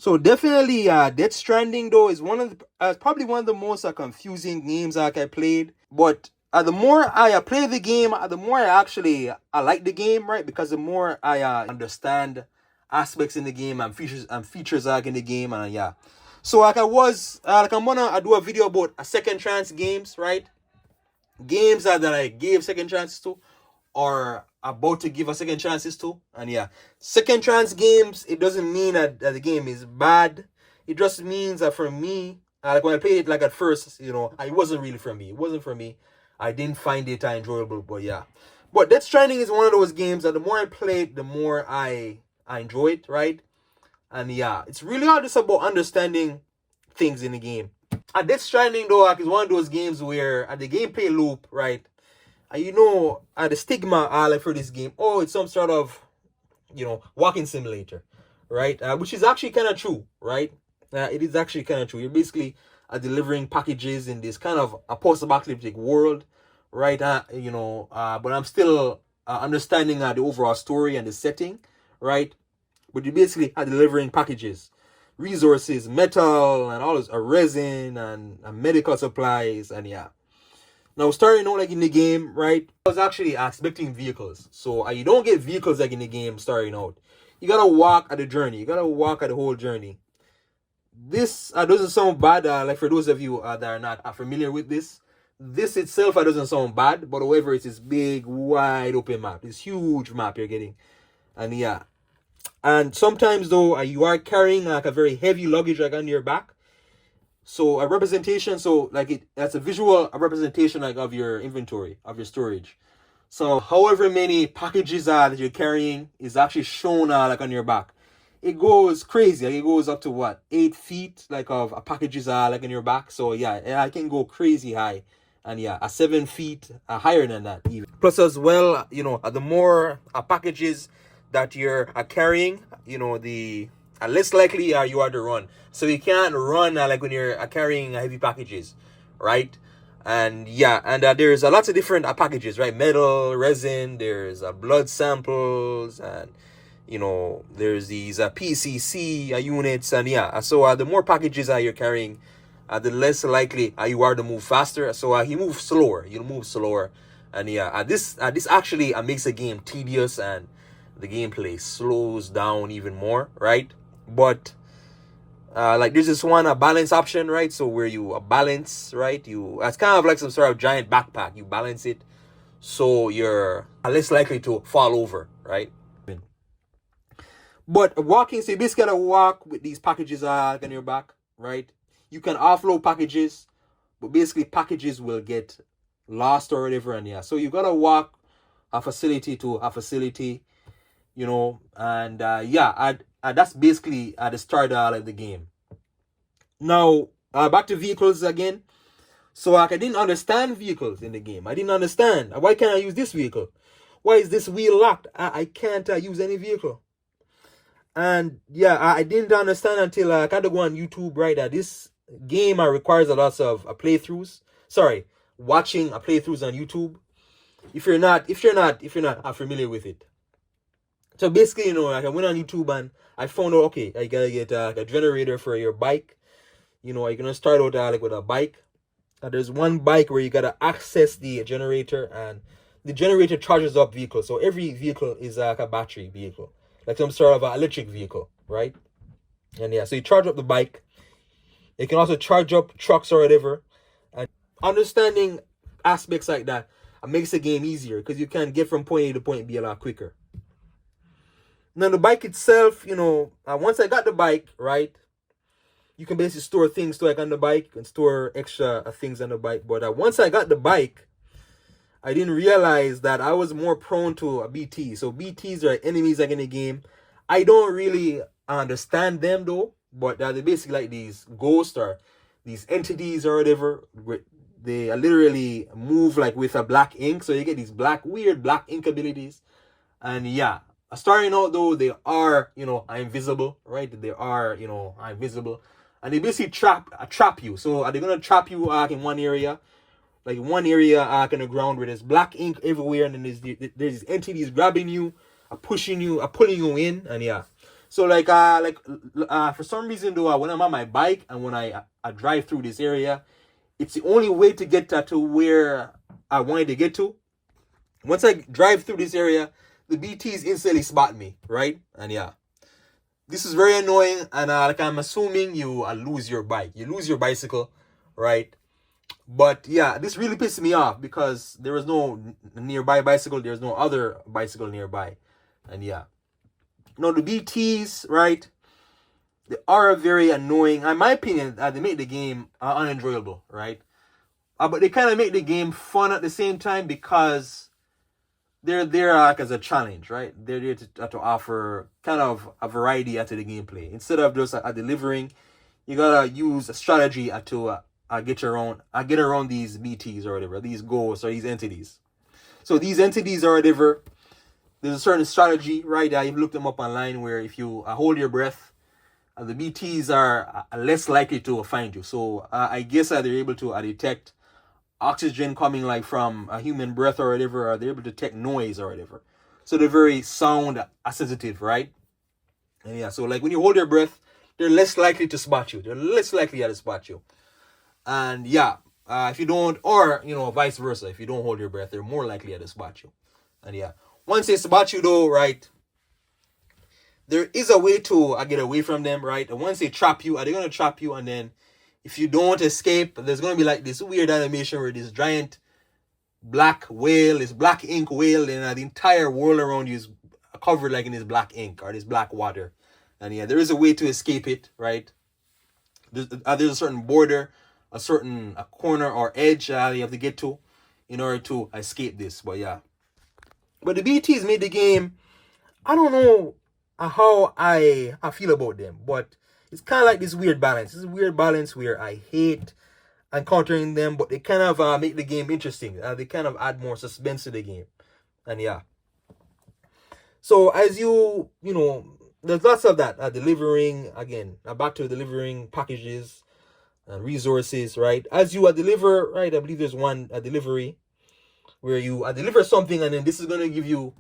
So definitely, Death Stranding though is one of the, probably one of the most confusing games like I played. But the more I play the game, the more I like the game, right? Because the more I understand aspects in the game and features in the game, and yeah. So I'm gonna do a video about a second chance games, right? Games that I gave second chances to, or about to give a second chances to. And yeah, second chance games, it doesn't mean that the game is bad. It just means that for me, like when I played it like at first, it wasn't really for me. It wasn't for me. I didn't find it enjoyable, but yeah. But Death Stranding is one of those games that the more I play it, the more I enjoy it, right? And yeah, it's really hard just about understanding things in the game. Death Stranding though, like, is one of those games where at the gameplay loop, right? The stigma like for this game, oh, it's some sort of, walking simulator, right? Which is actually kind of true, right? It is actually kind of true. You're basically delivering packages in this kind of a post-apocalyptic world, right? But I'm still understanding the overall story and the setting, right? But you basically are delivering packages, resources, metal, and all this, resin and medical supplies, and yeah. Now, starting out like in the game, right? I was actually expecting vehicles. So you don't get vehicles like in the game starting out. You gotta walk at the journey. You gotta walk at the whole journey. This doesn't sound bad. Like for those of you that are not familiar with this itself doesn't sound bad. But however, it's this big, wide open map. This huge map you're getting, and yeah. And sometimes though, you are carrying like a very heavy luggage like on your back. So a representation, that's a visual representation like of your inventory, of your storage. So however many packages that you're carrying is actually shown like on your back. It goes crazy. Like it goes up to what, 8 feet like of packages like in your back. So yeah, I can go crazy high. And yeah, 7 feet higher than that even. Plus as well, the more packages that you're carrying, the less likely you are to run. So you can't run like when you're carrying heavy packages, right? And yeah, and there's lots of different packages, right? Metal, resin, there's blood samples, and there's these PCC units, and yeah. So the more packages you're carrying, the less likely you are to move faster. So you move slower. You move slower, and yeah. This actually makes the game tedious, and the gameplay slows down even more, right? But like there's this one balance option, right? So where you balance, right? It's kind of like some sort of giant backpack. You balance it, so you're less likely to fall over, right? But walking, so you basically gotta walk with these packages on your back, right? You can offload packages, but basically packages will get lost or whatever, and yeah. So you gotta walk a facility to a facility, and yeah, that's basically at the start of the game. Now, back to vehicles again. So I didn't understand vehicles in the game. I didn't understand. Why can't I use this vehicle? Why is this wheel locked? I can't use any vehicle. And yeah, I didn't understand until I had to go on YouTube, right? That this game requires a lot of playthroughs. Sorry, watching playthroughs on YouTube. If you're not familiar with it. So basically, I went on YouTube and I found out, okay, you gotta get a generator for your bike. You're gonna start out like with a bike. There's one bike where you gotta access the generator, and the generator charges up vehicles. So every vehicle is like a battery vehicle, like some sort of electric vehicle, right? And yeah, so you charge up the bike. You can also charge up trucks or whatever. And understanding aspects like that makes the game easier because you can get from point A to point B a lot quicker. Now the bike itself, once I got the bike, right, you can basically store things like on the bike. You can store extra things on the bike. But once I got the bike, I didn't realize that I was more prone to a BT. So BTs are enemies like in the game. I don't really understand them though, but they're basically like these ghosts or these entities or whatever. They literally move like with a black ink. So you get these weird black ink abilities. And yeah, starting out though, they are, invisible, right? They are, invisible. And they basically trap you. So are they gonna trap you in one area? Like one area in the ground where there's black ink everywhere, and then there's these entities grabbing you, pushing you, pulling you in, and yeah. So for some reason though, when I'm on my bike and when I drive through this area, it's the only way to get to where I wanted to get to. Once I drive through this area, the BTs instantly spot me, right? And yeah, this is very annoying. And like I'm assuming you lose your bike, you lose your bicycle, right? But yeah, this really pissed me off because there was no nearby bicycle. There's no other bicycle nearby, and yeah, the BTs, right? They are very annoying. In my opinion, they make the game unenjoyable, right? But they kind of make the game fun at the same time because they're there like as a challenge, right? They're there to offer kind of a variety to the gameplay. Instead of just delivering, you gotta use a strategy to get around these BTs or whatever, these ghosts or these entities. So these entities or whatever, there's a certain strategy, right? You've looked them up online where if you hold your breath, the BTs are less likely to find you. So I guess they're able to detect oxygen coming like from a human breath or whatever, or they're able to detect noise or whatever. So they're very sound sensitive, right? And yeah, so like when you hold your breath, they're less likely to spot you. They're less likely to spot you. And yeah, if you don't, or vice versa, if you don't hold your breath, they're more likely to spot you. And yeah, once they spot you though, right, there is a way to get away from them, right? And once they trap you, they're gonna trap you, and then if you don't escape, there's gonna be like this weird animation where this giant black whale, this black ink whale, and the entire world around you is covered like in this black ink or this black water. And yeah, there is a way to escape it, right? There's a certain border, a certain corner or edge you have to get to in order to escape this. But yeah, but the BTs made the game. I don't know how I feel about them, but it's kind of like this weird balance. This weird balance where I hate encountering them, but they kind of make the game interesting. They kind of add more suspense to the game. And yeah, so as there's lots of that delivering, again, back to delivering packages and resources, right? As you deliver, right, I believe there's one delivery where you deliver something, and then this is going to give you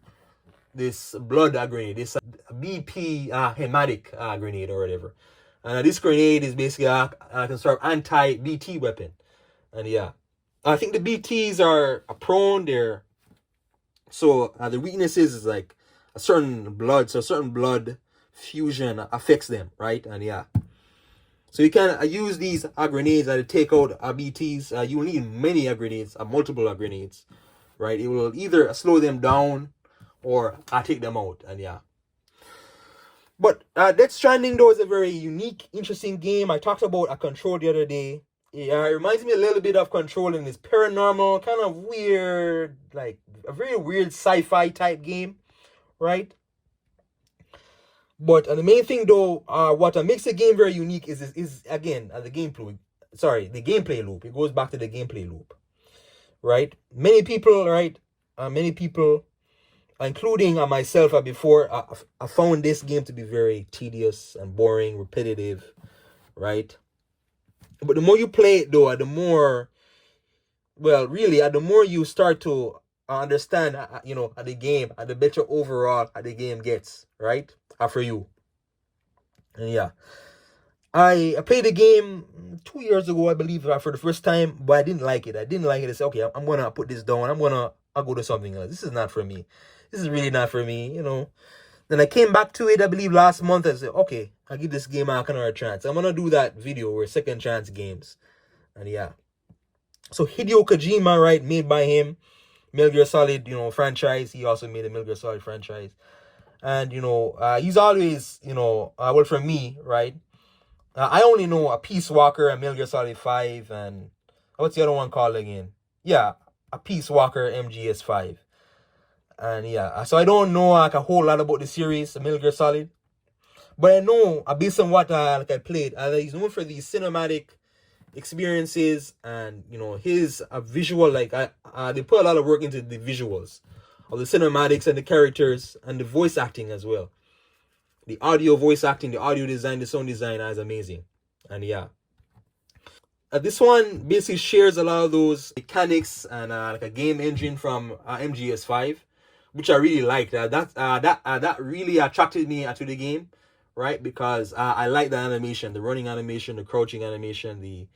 this blood grenade, this BP hematic grenade or whatever. And this grenade is basically a sort of anti-BT weapon. And yeah, I think the BTs are prone there. So the weaknesses is like a certain blood fusion affects them, right? And yeah, so you can use these grenades to take out BTs. You will need many grenades, multiple grenades, right? It will either slow them down or take them out. And yeah, but Death Stranding though is a very unique, interesting game. I talked about a Control the other day. It reminds me a little bit of Control in this paranormal, kind of weird, like a very weird sci-fi type game, right? But the main thing though, what makes the game very unique is again the gameplay. Sorry, the gameplay loop. It goes back to the gameplay loop, right? Many people, including myself, before I found this game to be very tedious and boring, repetitive, right? But the more you play it though, the more you start to understand, the game, the better overall the game gets, right? For you. And yeah, I played the game 2 years ago, I believe, for the first time, but I didn't like it. I said, okay, I'm gonna put this down. I'll go to something else. This is not for me. This is really not for me, Then I came back to it, I believe, last month. I said, okay, I'll give this game another chance. I'm gonna do that video where second chance games. And yeah, so Hideo Kojima, right, made by him, Metal Gear Solid, franchise. He also made a Metal Gear Solid franchise. And, he's always, well, for me, right, I only know a Peace Walker and Metal Gear Solid 5, and what's the other one called again? Yeah, a Peace Walker MGS5. And yeah, so I don't know like a whole lot about the series, Metal Gear Solid. But I know, based on what I played, he's known for these cinematic experiences, and his visual, they put a lot of work into the visuals of the cinematics and the characters and the voice acting as well. The audio voice acting, the audio design, the sound design is amazing. And yeah, this one basically shares a lot of those mechanics and like a game engine from MGS5, which I really liked. That really attracted me to the game, right? Because I like the animation, the running animation, the crouching animation,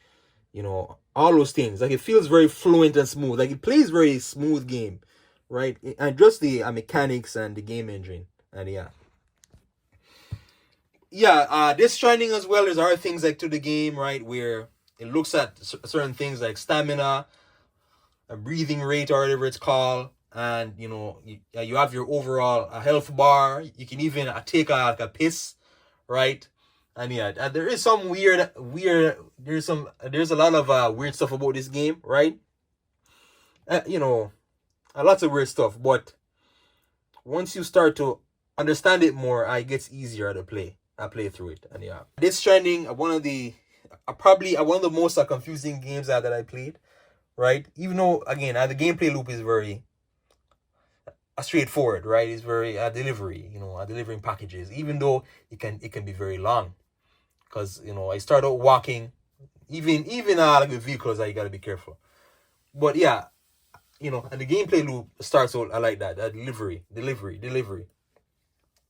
all those things. Like, it feels very fluent and smooth. Like, it plays very smooth game, right? And just the mechanics and the game engine. And Death Stranding as well. There's other things like to the game, right, where it looks at certain things like stamina, a breathing rate, or whatever it's called, and you have your overall health bar. You can even take a piss, right? And there is some there's a lot of weird stuff about this game, right? A lot of weird stuff, but once you start to understand it more, it gets easier to play. I play through it, and Death Stranding, one of the most confusing games that I played, right? Even though, again, the gameplay loop is very straightforward, right? It's very delivery, delivering packages. Even though it can be very long, because I start out walking, even like with vehicles, you gotta be careful. But and the gameplay loop starts out. I like that delivery,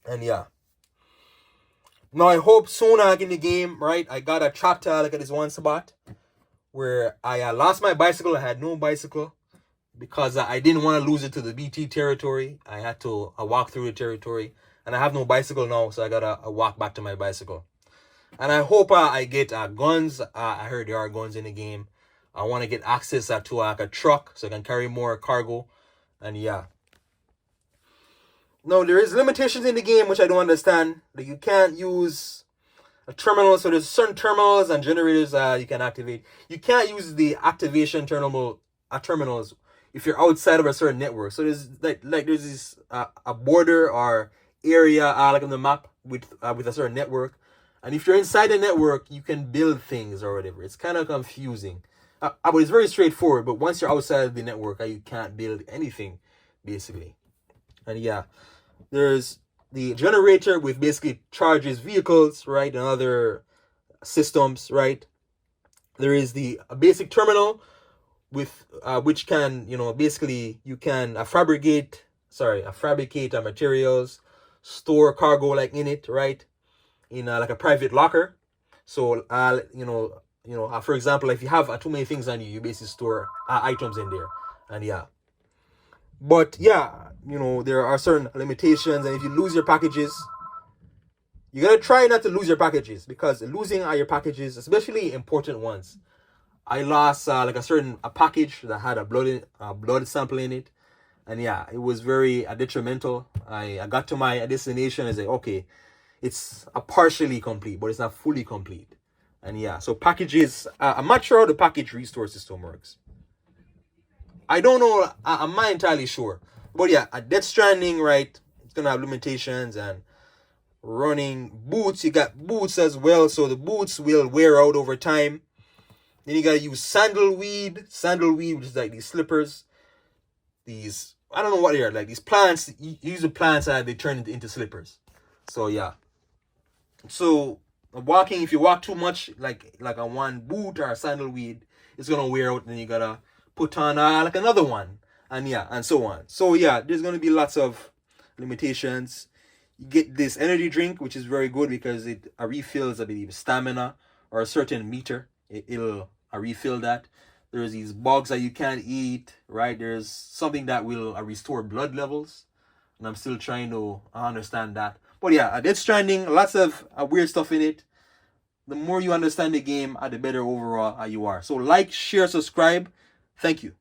and Now I hope soon in the game, right? I got a chapter like at this one spot where I lost my bicycle. I had no bicycle because I didn't want to lose it to the BT territory. I had to walk through the territory, and I have no bicycle now, so I gotta walk back to my bicycle. And I hope I get guns. I heard there are guns in the game. I want to get access to like a truck so I can carry more cargo, and No, there is limitations in the game which I don't understand. Like, you can't use a terminal, so there's certain terminals and generators you can activate. You can't use the activation terminals if you're outside of a certain network. So there's there's this a border or area like on the map with a certain network, and if you're inside the network, you can build things or whatever. It's kind of confusing, but it's very straightforward. But once you're outside of the network, you can't build anything, basically. And there's the generator, with basically charges vehicles, right, and other systems, right. There is the basic terminal with which can basically you can fabricate materials, store cargo like in it, right, in like a private locker. So for example, if you have too many things on you, you basically store items in there, and but there are certain limitations, and if you lose your packages, you gotta try not to lose your packages, because losing your packages, especially important ones. I lost like a package that had a blood sample in it, and it was very detrimental. I got to my destination and said, okay, it's partially complete, but it's not fully complete. And so packages, I'm not sure how the package restore system works. I don't know. I'm not entirely sure. But a Death Stranding, right, it's going to have limitations. And running boots, you got boots as well. So the boots will wear out over time. Then you got to use sandalweed, which is like these slippers. I don't know what they are. Like these plants, you use the plants and they turn into slippers. So, So, walking, if you walk too much, like on one boot or sandalweed, it's going to wear out. And then you got to put on like another one, and so on. So there's going to be lots of limitations. You get this energy drink, which is very good because it refills, I believe, stamina or a certain meter. It'll refill that. There's these bugs that you can't eat, right? There's something that will restore blood levels, and I'm still trying to understand that. But Death Stranding, lots of weird stuff in it. The more you understand the game, the better overall you are. So like, share, subscribe. Thank you.